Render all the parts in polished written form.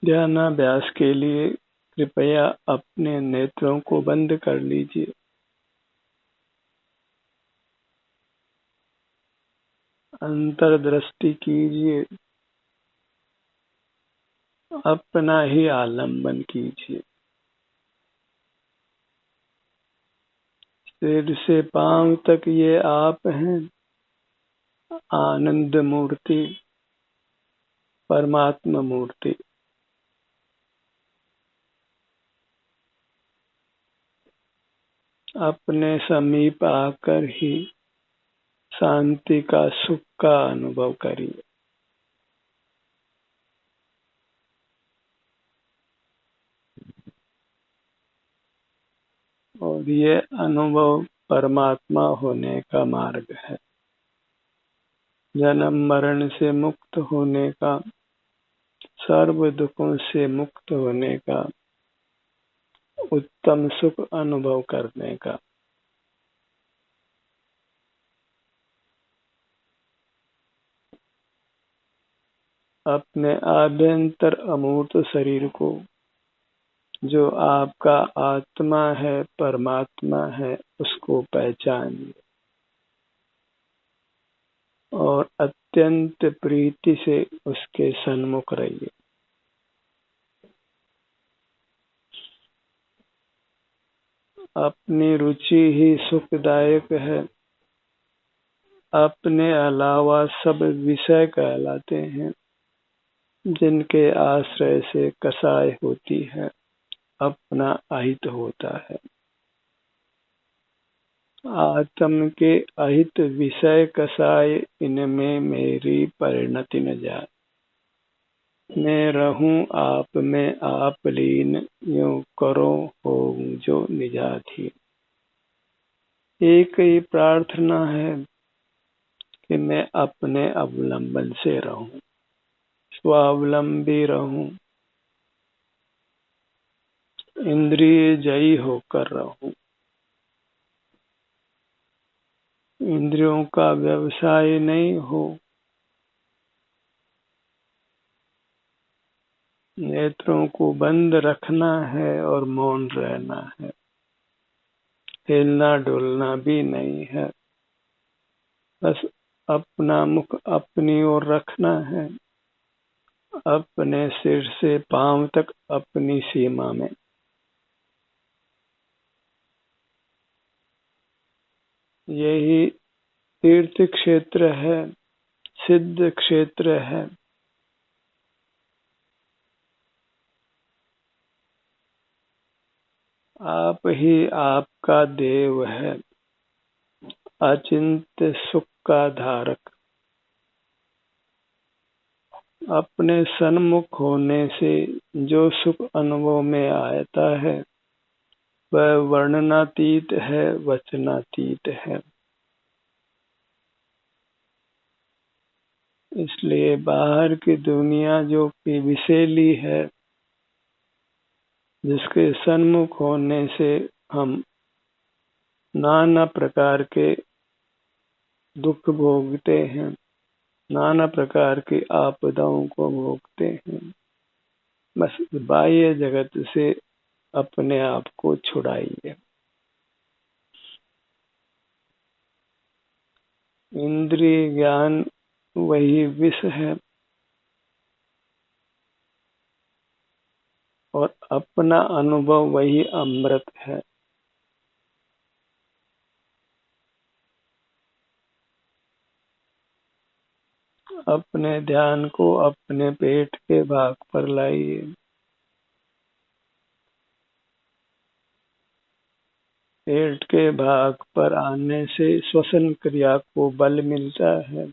ध्यानाभ्यास के लिए कृपया अपने नेत्रों को बंद कर लीजिए। अंतर्दृष्टि कीजिए, अपना ही आलंबन कीजिए। सिर से पांव तक ये आप हैं, आनंद मूर्ति, परमात्मा मूर्ति। अपने समीप आकर ही शांति का, सुख का अनुभव करिए। और ये अनुभव परमात्मा होने का मार्ग है, जन्म मरण से मुक्त होने का, सर्व दुखों से मुक्त होने का, उत्तम सुख अनुभव करने का। अपने आभ्यंतर अमूर्त शरीर को, जो आपका आत्मा है, परमात्मा है, उसको पहचानिए और अत्यंत प्रीति से उसके सन्मुख रहिए। अपनी रुचि ही सुखदायक है, अपने अलावा सब विषय कहलाते हैं, जिनके आश्रय से कसाय होती है, अपना अहित होता है। आत्म के अहित विषय कसाय, इनमें मेरी परिणति न जाए। मैं रहूं आप में आप लीन, यूं करो हो जो निजाधीन। एक ही प्रार्थना है कि मैं अपने अवलंबन से रहूं, स्वावलंबी रहूं, इंद्रिय जयी होकर रहूं। इंद्रियों का व्यवसाय नहीं हो, नेत्रों को बंद रखना है और मौन रहना है। हिलना डुलना भी नहीं है, बस अपना मुख अपनी ओर रखना है, अपने सिर से पांव तक अपनी सीमा में। यही तीर्थ क्षेत्र है, सिद्ध क्षेत्र है। आप ही आपका देव है, अचिंत सुख का धारक। अपने सन्मुख होने से जो सुख अनुभव में आता है, वह वर्णनातीत है, वचनातीत है। इसलिए बाहर की दुनिया जो कि विषैली है, जिसके सन्मुख होने से हम नाना प्रकार के दुख भोगते हैं, नाना प्रकार की आपदाओं को भोगते हैं, बस बाह्य जगत से अपने आप को छुड़ाइए। इंद्रिय ज्ञान वही विष है और अपना अनुभव वही अमृत है। अपने ध्यान को अपने पेट के भाग पर लाइए। पेट के भाग पर आने से श्वसन क्रिया को बल मिलता है।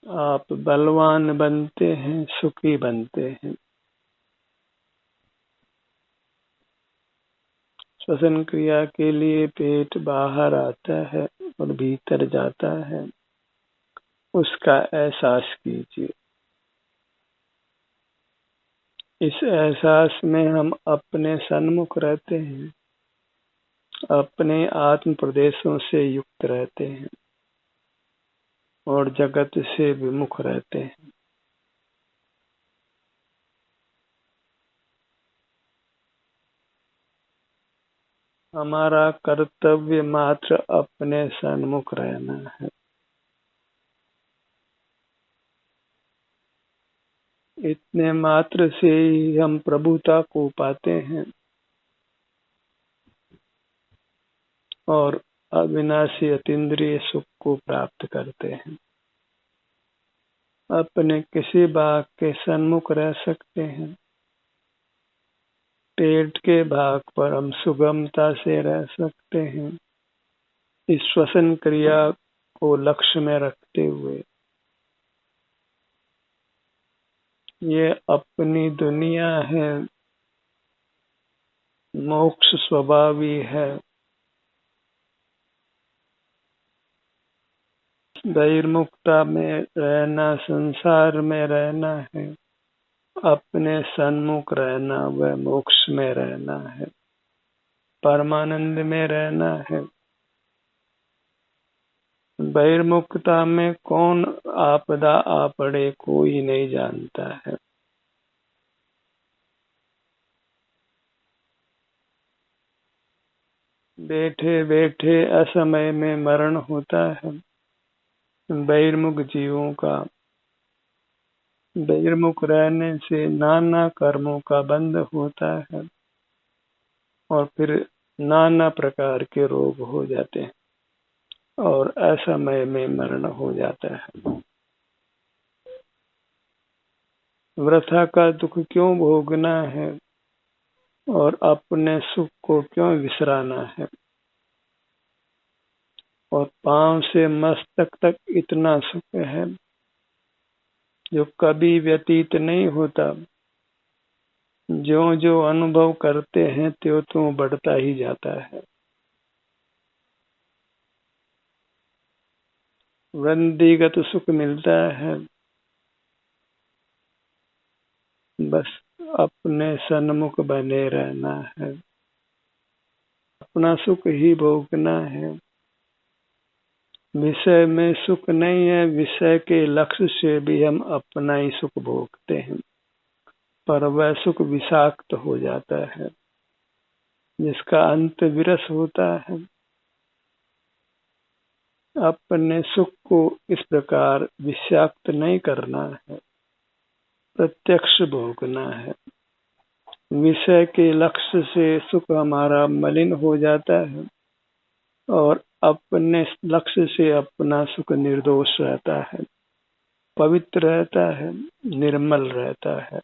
आप बलवान बनते हैं, सुखी बनते हैं। श्वसन क्रिया के लिए पेट बाहर आता है और भीतर जाता है, उसका एहसास कीजिए। इस एहसास में हम अपने सन्मुख रहते हैं, अपने आत्म प्रदेशों से युक्त रहते हैं। और जगत से विमुख रहते हैं। हमारा कर्तव्य मात्र अपने सन्मुख रहना है। इतने मात्र से ही हम प्रभुता को पाते हैं और अविनाशी अतीन्द्रिय सुख को प्राप्त करते हैं। अपने किसी भाग के सन्मुख रह सकते हैं। पेट के भाग पर हम सुगमता से रह सकते हैं, इस श्वसन क्रिया को लक्ष्य में रखते हुए। ये अपनी दुनिया है, मोक्ष स्वभावी है। बहिर्मुखता में रहना, संसार में रहना है, अपने सन्मुख रहना व मोक्ष में रहना है, परमानंद में रहना है। बहिर्मुखता में कौन आपदा आ पड़े कोई नहीं जानता है। बैठे बैठे असमय में मरण होता है बहिर्मुख जीवों का। बहिर्मुख रहने से नाना कर्मों का बंध होता है और फिर नाना प्रकार के रोग हो जाते हैं और असमय में मरण हो जाता है। वृथा का दुख क्यों भोगना है और अपने सुख को क्यों विसराना है। और पांव से मस्तक तक इतना सुख है जो कभी व्यतीत नहीं होता। जो जो अनुभव करते हैं त्यों त्यों बढ़ता ही जाता है। वृद्धिगत सुख मिलता है, बस अपने सन्मुख बने रहना है, अपना सुख ही भोगना है। विषय में सुख नहीं है, विषय के लक्ष्य से भी हम अपना ही सुख भोगते हैं, पर वह सुख विषाक्त हो जाता है जिसका अंत विरस होता है। अपने सुख को इस प्रकार विषाक्त नहीं करना है, प्रत्यक्ष भोगना है। विषय के लक्ष्य से सुख हमारा मलिन हो जाता है और अपने लक्ष्य से अपना सुख निर्दोष रहता है, पवित्र रहता है, निर्मल रहता है।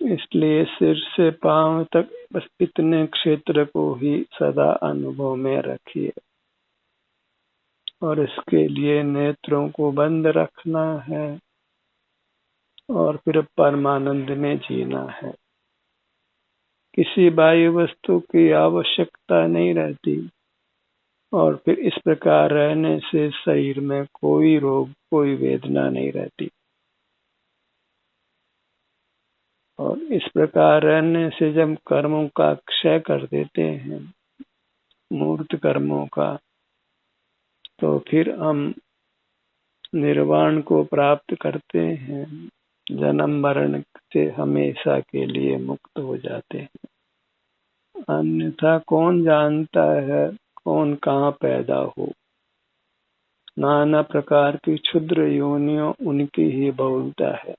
इसलिए सिर से पांव तक बस इतने क्षेत्र को ही सदा अनुभव में रखिए और इसके लिए नेत्रों को बंद रखना है और फिर परमानंद में जीना है। किसी बाह्य वस्तु की आवश्यकता नहीं रहती और फिर इस प्रकार रहने से शरीर में कोई रोग कोई वेदना नहीं रहती। और इस प्रकार रहने से जब कर्मों का क्षय कर देते हैं, मूर्त कर्मों का, तो फिर हम निर्वाण को प्राप्त करते हैं, जन्म मरण से हमेशा के लिए मुक्त हो जाते हैं। अन्यथा कौन जानता है कौन कहाँ पैदा हो। नाना प्रकार की क्षुद्र योनियों उनकी ही बहुलता है।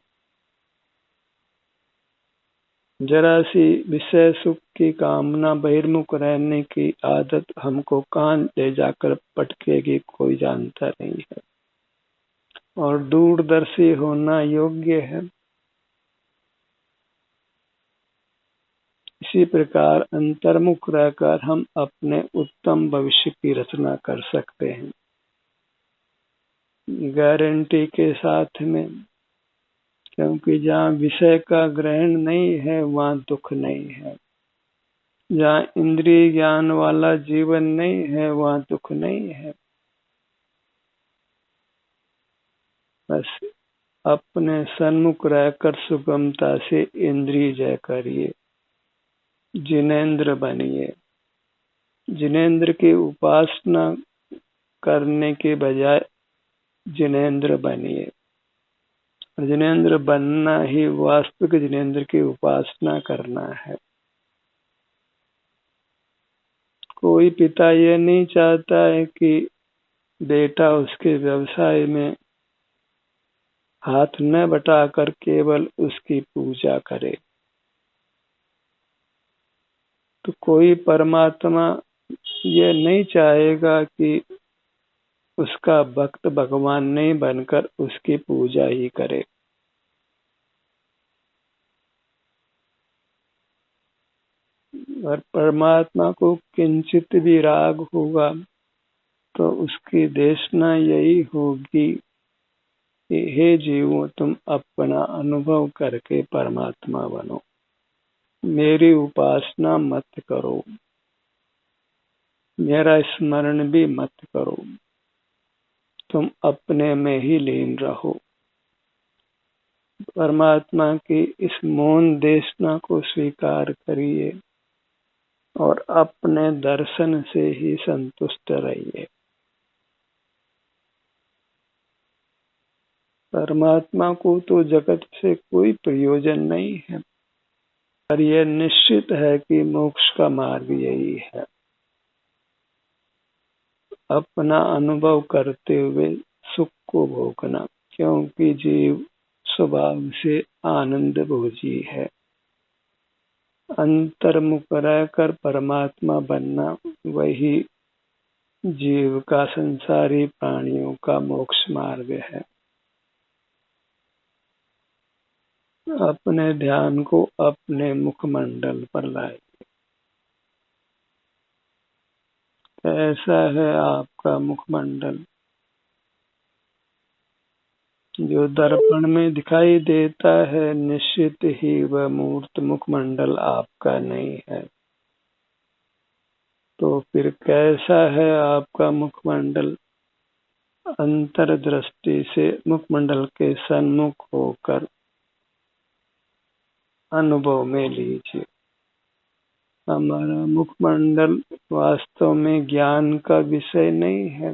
जरा सी विषय सुख की कामना, बहिर्मुख रहने की आदत हमको कहाँ ले जाकर पटकेगी कोई जानता नहीं है। और दूरदर्शी होना योग्य है। इसी प्रकार अंतर्मुख रहकर हम अपने उत्तम भविष्य की रचना कर सकते हैं, गारंटी के साथ में। क्योंकि जहाँ विषय का ग्रहण नहीं है वहाँ दुख नहीं है, जहाँ इंद्रिय ज्ञान वाला जीवन नहीं है वहाँ दुख नहीं है। बस अपने सन्मुख रहकर सुगमता से इंद्रिय जय करिए, जिनेंद्र बनिए। जिनेंद्र की उपासना करने के बजाय जिनेंद्र बनिए। जिनेंद्र बनना ही वास्तविक जिनेंद्र की उपासना करना है। कोई पिता ये नहीं चाहता है कि बेटा उसके व्यवसाय में हाथ न बटाकर केवल उसकी पूजा करे। तो कोई परमात्मा ये नहीं चाहेगा कि उसका भक्त भगवान नहीं बनकर उसकी पूजा ही करे। और परमात्मा को किंचित भी राग होगा तो उसकी देशना यही होगी कि हे जीवों, तुम अपना अनुभव करके परमात्मा बनो, मेरी उपासना मत करो, मेरा स्मरण भी मत करो, तुम अपने में ही लीन रहो। परमात्मा की इस मौन देशना को स्वीकार करिए और अपने दर्शन से ही संतुष्ट रहिए। परमात्मा को तो जगत से कोई प्रयोजन नहीं है, पर यह निश्चित है कि मोक्ष का मार्ग यही है, अपना अनुभव करते हुए सुख को भोगना, क्योंकि जीव स्वभाव से आनंद भोजी है। अंतर्मुख रहकर परमात्मा बनना वही जीव का संसारी प्राणियों का मोक्ष मार्ग है। अपने ध्यान को अपने मुखमंडल पर लाए। कैसा है आपका मुखमंडल? जो दर्पण में दिखाई देता है निश्चित ही वह मूर्त मुखमंडल आपका नहीं है। तो फिर कैसा है आपका मुखमंडल? अंतर्दृष्टि से मुखमंडल के सन्मुख होकर अनुभव में लीजिए। हमारा मुखमंडल वास्तव में ज्ञान का विषय नहीं है,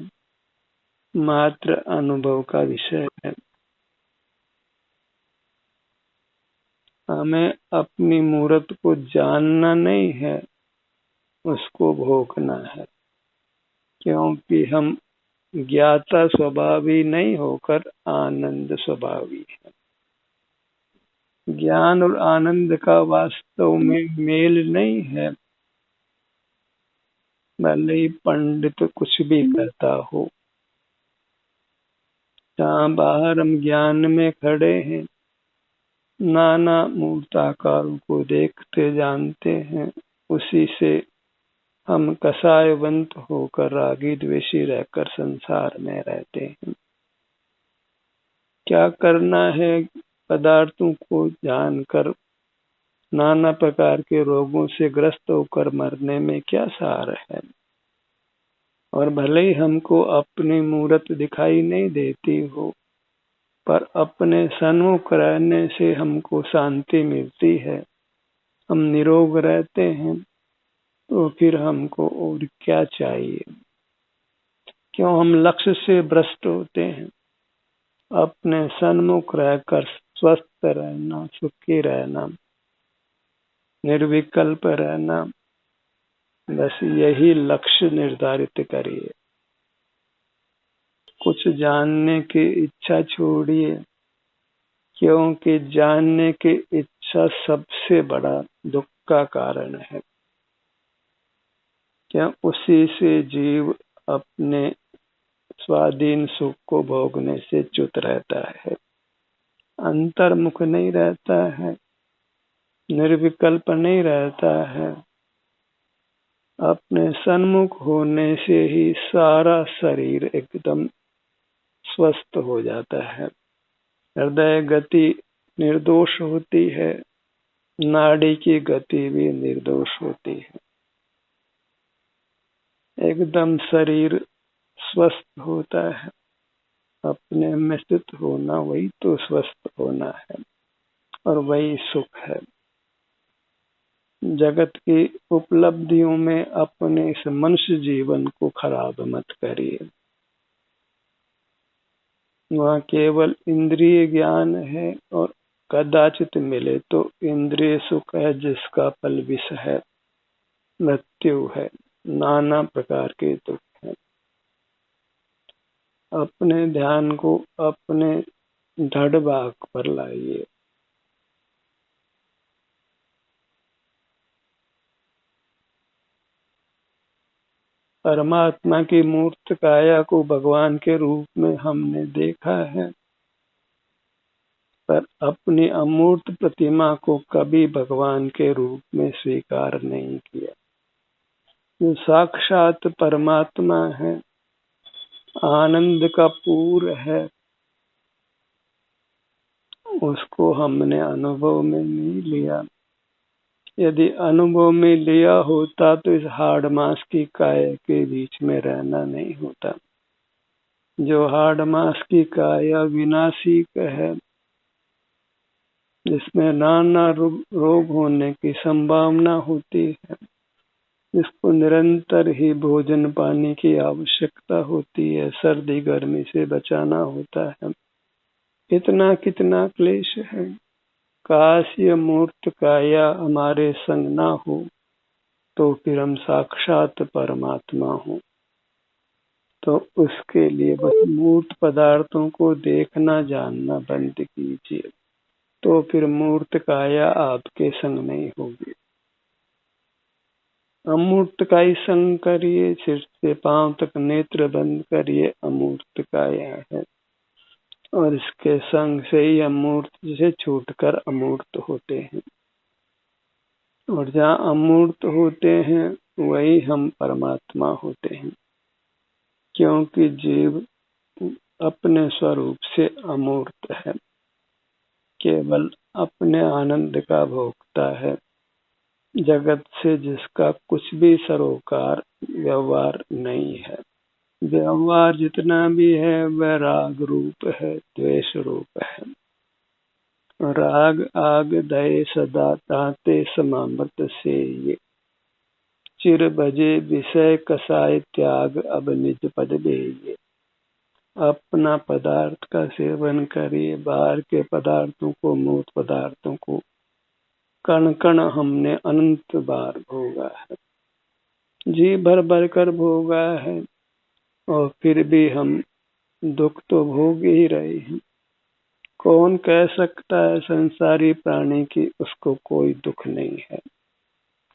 मात्र अनुभव का विषय है। हमें अपनी मूर्त को जानना नहीं है, उसको भोगना है, क्योंकि हम ज्ञाता स्वभावी नहीं होकर आनंद स्वभावी है। ज्ञान और आनंद का वास्तव में मेल नहीं है, भले ही पंडित कुछ भी कहता हो। जहाँ बाहर हम ज्ञान में खड़े हैं, नाना मूर्ताकारों को देखते जानते हैं, उसी से हम कसायवंत होकर रागी द्वेषी रहकर संसार में रहते हैं। क्या करना है? पदार्थों को जानकर नाना प्रकार के रोगों से ग्रस्त होकर मरने में क्या सार है? और भले ही हमको अपनी मूर्त दिखाई नहीं देती हो, पर अपने सन्मुख रहने से हमको शांति मिलती है, हम निरोग रहते हैं, तो फिर हमको और क्या चाहिए? क्यों हम लक्ष्य से भ्रष्ट होते हैं? अपने सन्मुख रहकर स्वस्थ रहना, सुखी रहना, निर्विकल्प रहना, बस यही लक्ष्य निर्धारित करिए। कुछ जानने की इच्छा छोड़िए, क्योंकि जानने की इच्छा सबसे बड़ा दुख का कारण है। क्या उसी से जीव अपने स्वाधीन सुख को भोगने से च्युत रहता है, अंतर्मुख नहीं रहता है, निर्विकल्प नहीं रहता है। अपने सन्मुख होने से ही सारा शरीर एकदम स्वस्थ हो जाता है, हृदय गति निर्दोष होती है, नाड़ी की गति भी निर्दोष होती है, एकदम शरीर स्वस्थ होता है। अपने में स्थित होना वही तो स्वस्थ होना है, और वही सुख है। जगत की उपलब्धियों में अपने इस मनुष्य जीवन को खराब मत करिए। वहाँ केवल इंद्रिय ज्ञान है और कदाचित मिले तो इंद्रिय सुख है जिसका फल विष है, मृत्यु है, नाना प्रकार के दुख है। अपने ध्यान को अपने धड़ भाग पर लाइए। परमात्मा की मूर्त काया को भगवान के रूप में हमने देखा है, पर अपनी अमूर्त प्रतिमा को कभी भगवान के रूप में स्वीकार नहीं किया। जो साक्षात परमात्मा है, आनंद का पूर है, उसको हमने अनुभव में नहीं लिया। यदि अनुभव में लिया होता तो इस हाड़ मास की काया के बीच में रहना नहीं होता। जो हाड़ मास की काया विनाशी है, जिसमें नाना रोग होने की संभावना होती है, जिसको निरंतर ही भोजन पानी की आवश्यकता होती है, सर्दी गर्मी से बचाना होता है, कितना कितना क्लेश है। काश ये मूर्त काया हमारे संग ना हो तो फिर हम साक्षात परमात्मा हो। तो उसके लिए बस मूर्त पदार्थों को देखना जानना बंद कीजिए, तो फिर मूर्त काया आपके संग नहीं होगी। अमूर्त का ही संग करिए, सिर से पांव तक नेत्र बंद करिए, अमूर्त काया है। और इसके संग से ही अमूर्त से छूटकर अमूर्त होते हैं। और जहाँ अमूर्त होते हैं वही हम परमात्मा होते हैं, क्योंकि जीव अपने स्वरूप से अमूर्त है, केवल अपने आनंद का भोगता है। जगत से जिसका कुछ भी सरोकार व्यवहार नहीं है। व्यवहार जितना भी है वह राग रूप है, द्वेष रूप है। राग आग दये सदा ताते समामृत से ये, चिर भजे विषय कसाय त्याग अब निज पद बेये। अपना पदार्थ का सेवन करिए, बाहर के पदार्थों को, मूर्त पदार्थों को कण कण हमने अनंत बार भोगा है, जी भर भर कर भोगा है, और फिर भी हम दुख तो भोग ही रहे हैं। कौन कह सकता है संसारी प्राणी की उसको कोई दुख नहीं है,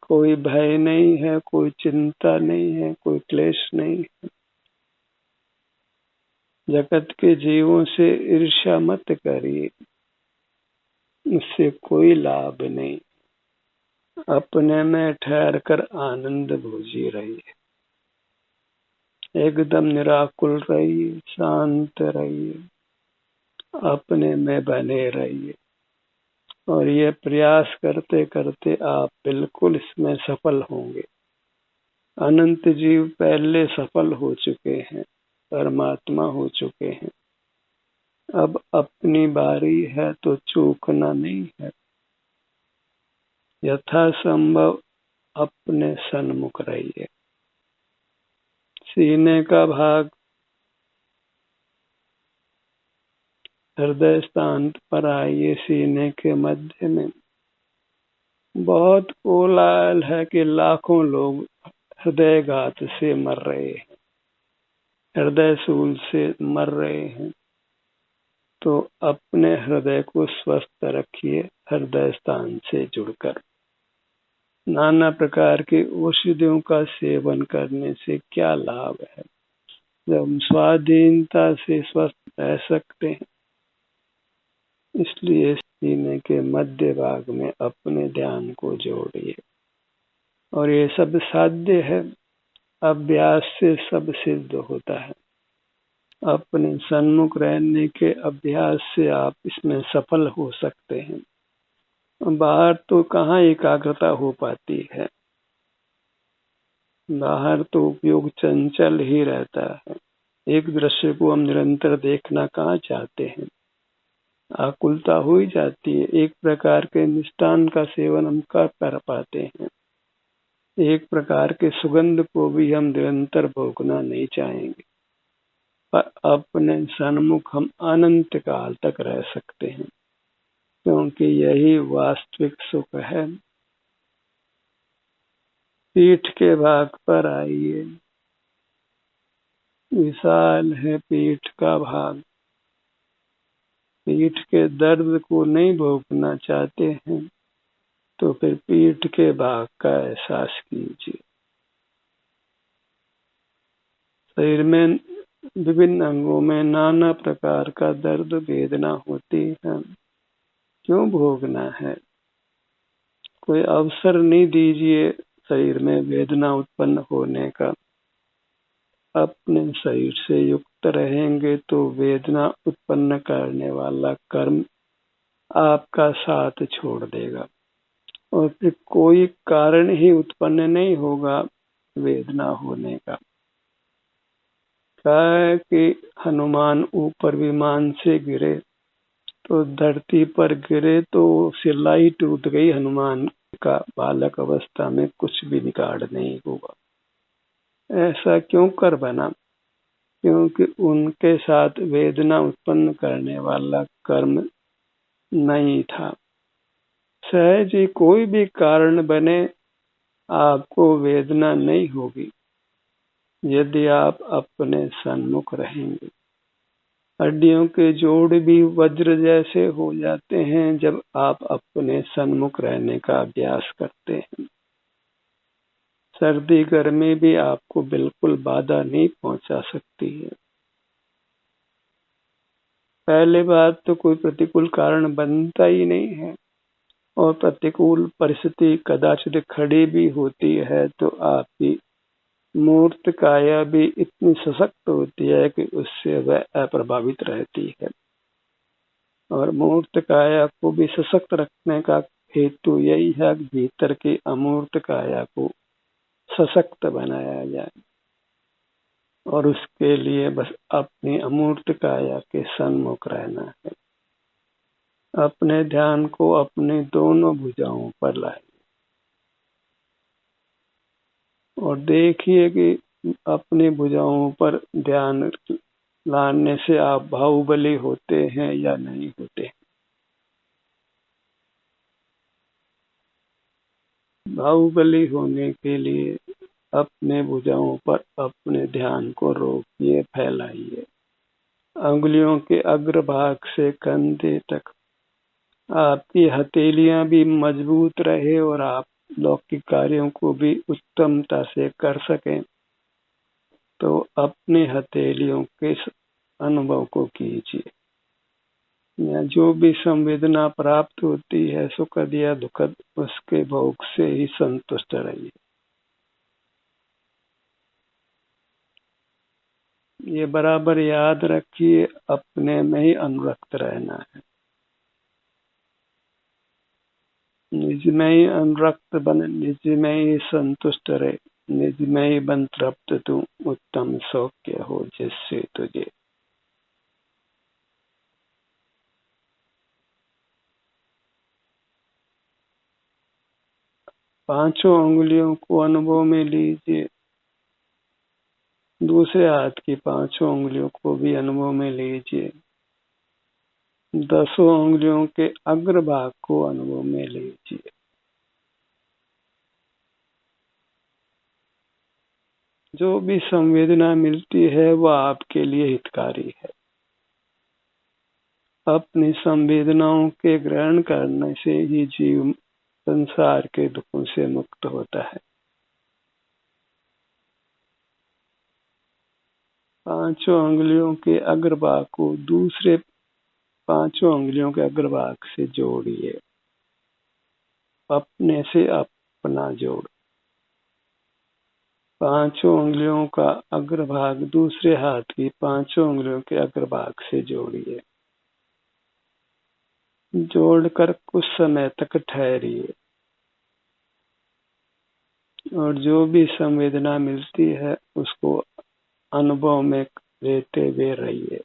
कोई भय नहीं है, कोई चिंता नहीं है, कोई क्लेश नहीं है। जगत के जीवों से ईर्ष्या मत करिए, उससे कोई लाभ नहीं। अपने में ठहर कर आनंद भोजी रहिए, एकदम निराकुल रहिए, शांत रहिए, अपने में बने रहिए। और ये प्रयास करते करते आप बिल्कुल इसमें सफल होंगे। अनंत जीव पहले सफल हो चुके हैं, परमात्मा हो चुके हैं। अब अपनी बारी है तो चूकना नहीं है। यथासंभव अपने सन्मुख रहिए। सीने का भाग हृदय स्थान पर आइए। सीने के मध्य में बहुत कोलाहल है कि लाखों लोग हृदयघात से मर रहे हैं, हृदय शूल से मर रहे हैं। तो अपने हृदय को स्वस्थ रखिए, हृदय स्थान से जुड़कर। नाना प्रकार के औषधियों का सेवन करने से क्या लाभ है, जब हम स्वाधीनता से स्वस्थ रह सकते हैं। इसलिए सीने के मध्य भाग में अपने ध्यान को जोड़िए। और ये सब साध्य है, अभ्यास से सब सिद्ध होता है। अपने सन्मुख रहने के अभ्यास से आप इसमें सफल हो सकते हैं। बाहर तो कहाँ एकाग्रता हो पाती है, बाहर तो उपयोग चंचल ही रहता है। एक दृश्य को हम निरंतर देखना कहाँ चाहते हैं, आकुलता हो ही जाती है। एक प्रकार के मिष्टान का सेवन हम कर पाते हैं, एक प्रकार के सुगंध को भी हम निरंतर भोगना नहीं चाहेंगे। पर अपने सन्मुख हम अनंत काल तक रह सकते हैं, क्योंकि यही वास्तविक सुख है। पीठ के भाग पर आइए। विशाल है पीठ का भाग। पीठ के दर्द को नहीं भोगना चाहते हैं तो फिर पीठ के भाग का एहसास कीजिए। शरीर में विभिन्न अंगों में नाना प्रकार का दर्द वेदना होती है, क्यों भोगना है? कोई अवसर नहीं दीजिए शरीर में वेदना उत्पन्न होने का। अपने शरीर से युक्त रहेंगे तो वेदना उत्पन्न करने वाला कर्म आपका साथ छोड़ देगा और फिर कोई कारण ही उत्पन्न नहीं होगा वेदना होने का। क्या है कि हनुमान ऊपर विमान से गिरे तो धरती पर गिरे तो सिलाई टूट गई हनुमान का, बालक अवस्था में कुछ भी निकाल नहीं हुआ। ऐसा क्यों कर बना? क्योंकि उनके साथ वेदना उत्पन्न करने वाला कर्म नहीं था। सहज ही कोई भी कारण बने आपको वेदना नहीं होगी यदि आप अपने सन्मुख रहेंगे। हड्डियों के जोड़ भी वज्र जैसे हो जाते हैं जब आप अपने सन्मुख रहने का अभ्यास करते हैं। सर्दी गर्मी भी आपको बिल्कुल बाधा नहीं पहुंचा सकती है। पहले बात तो कोई प्रतिकूल कारण बनता ही नहीं है, और प्रतिकूल परिस्थिति कदाचित खड़ी भी होती है तो आपकी मूर्त काया भी इतनी सशक्त होती है कि उससे वह अप्रभावित रहती है। और मूर्त काया को भी सशक्त रखने का हेतु यही है कि भीतर की अमूर्त काया को सशक्त बनाया जाए, और उसके लिए बस अपनी अमूर्त काया के सन्मुख रहना है। अपने ध्यान को अपनी दोनों भुजाओं पर लाए और देखिए कि अपनी भुजाओं पर ध्यान लाने से आप बाहुबली होते हैं या नहीं होते। बाहुबली होने के लिए अपने भुजाओं पर अपने ध्यान को रोकिए, फैलाइए। अंगुलियों के अग्रभाग से कंधे तक आपकी हथेलियां भी मजबूत रहे और आप लौकिक कार्यों को भी उत्तमता से कर सकें, तो अपने हथेलियों के अनुभव को कीजिए। या जो भी संवेदना प्राप्त होती है सुखद या दुखद, उसके भोग से ही संतुष्ट रहिए। ये बराबर याद रखिए, अपने में ही अनुरक्त रहना है। निज में ही अनुरक्त बन, निज में ही संतुष्ट रहे, निज में ही बन तृप्त तू, उत्तम सौख्य हो जिससे तुझे। पांचों उंगलियों को अनुभव में लीजिए। दूसरे हाथ की पांचों उंगलियों को भी अनुभव में लीजिए। 10 उंगलियों के अग्रभाग को अनुभव में लीजिए। जो भी संवेदना मिलती है वह आपके लिए हितकारी है। अपनी संवेदनाओं के ग्रहण करने से ही जीव संसार के दुखों से मुक्त होता है। पांचों उंगलियों के अग्रभाग को दूसरे पांचों उंगलियों के अग्रभाग से जोड़िए। अपने से अपना जोड़। पांचों उंगलियों का अग्रभाग दूसरे हाथ की पांचों उंगलियों के अग्रभाग से जोड़िए। जोड़कर कुछ समय तक ठहरिए और जो भी संवेदना मिलती है उसको अनुभव में लेते हुए रहिए।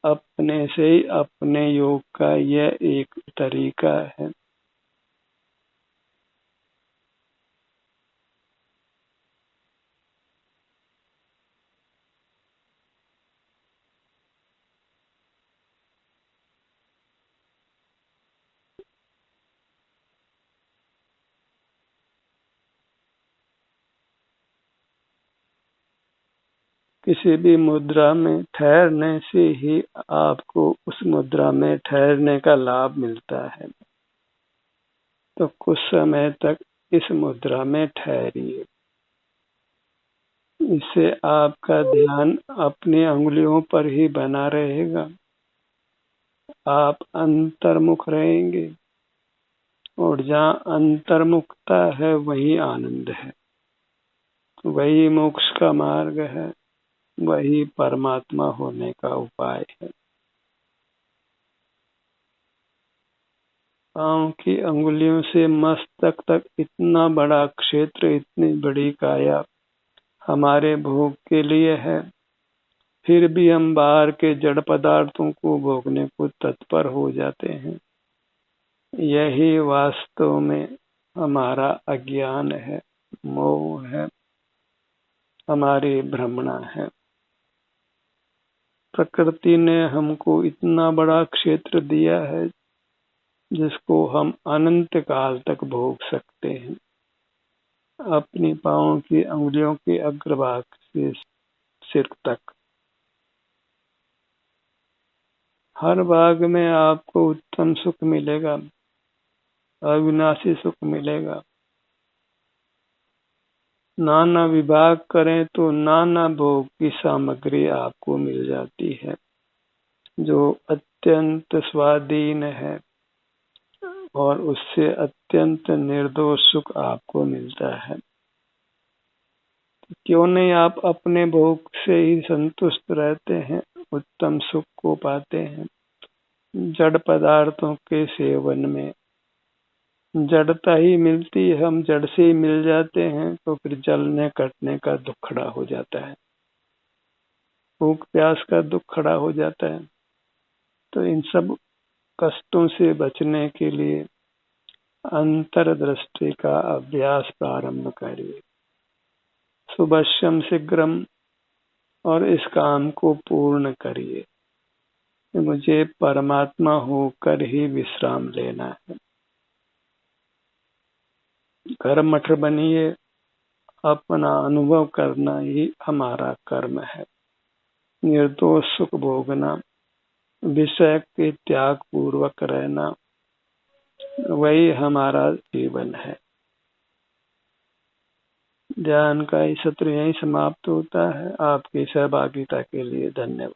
अपने से ही अपने योग का यह एक तरीका है। किसी भी मुद्रा में ठहरने से ही आपको उस मुद्रा में ठहरने का लाभ मिलता है। तो कुछ समय तक इस मुद्रा में ठहरिए। इससे आपका ध्यान अपनी उंगलियों पर ही बना रहेगा। आप अंतर्मुख रहेंगे और जहाँ अंतर्मुखता है वही आनंद है, वही मोक्ष का मार्ग है, वही परमात्मा होने का उपाय है। पांव की अंगुलियों से मस्तक तक इतना बड़ा क्षेत्र, इतनी बड़ी काया हमारे भोग के लिए है, फिर भी हम बाहर के जड़ पदार्थों को भोगने को तत्पर हो जाते हैं। यही वास्तव में हमारा अज्ञान है, मोह है, हमारी भ्रमणा है। प्रकृति ने हमको इतना बड़ा क्षेत्र दिया है जिसको हम अनंत काल तक भोग सकते हैं, अपनी पांवों की अंगुलियों के अग्रभाग से सिर तक। हर भाग में आपको उत्तम सुख मिलेगा, अविनाशी सुख मिलेगा। नाना विभाग करें तो नाना भोग की सामग्री आपको मिल जाती है, जो अत्यंत स्वाधीन है और उससे अत्यंत निर्दोष सुख आपको मिलता है। क्यों नहीं आप अपने भोग से ही संतुष्ट रहते हैं, उत्तम सुख को पाते हैं। जड़ पदार्थों के सेवन में जड़ता ही मिलती है, हम जड़ से ही मिल जाते हैं तो फिर जलने कटने का दुख खड़ा हो जाता है, भूख प्यास का दुख खड़ा हो जाता है। तो इन सब कष्टों से बचने के लिए अंतर्दृष्टि का अभ्यास प्रारंभ करिए, शुभश्यम शीघ्रम, और इस काम को पूर्ण करिए। मुझे परमात्मा होकर ही विश्राम लेना है। घर मठ बनिए, अपना अनुभव करना ही हमारा कर्म है। निर्दोष सुख भोगना, विषय के त्याग पूर्वक रहना, वही हमारा जीवन है। ध्यान का ये सत्र यहीं समाप्त होता है। आपकी सहभागिता के लिए धन्यवाद।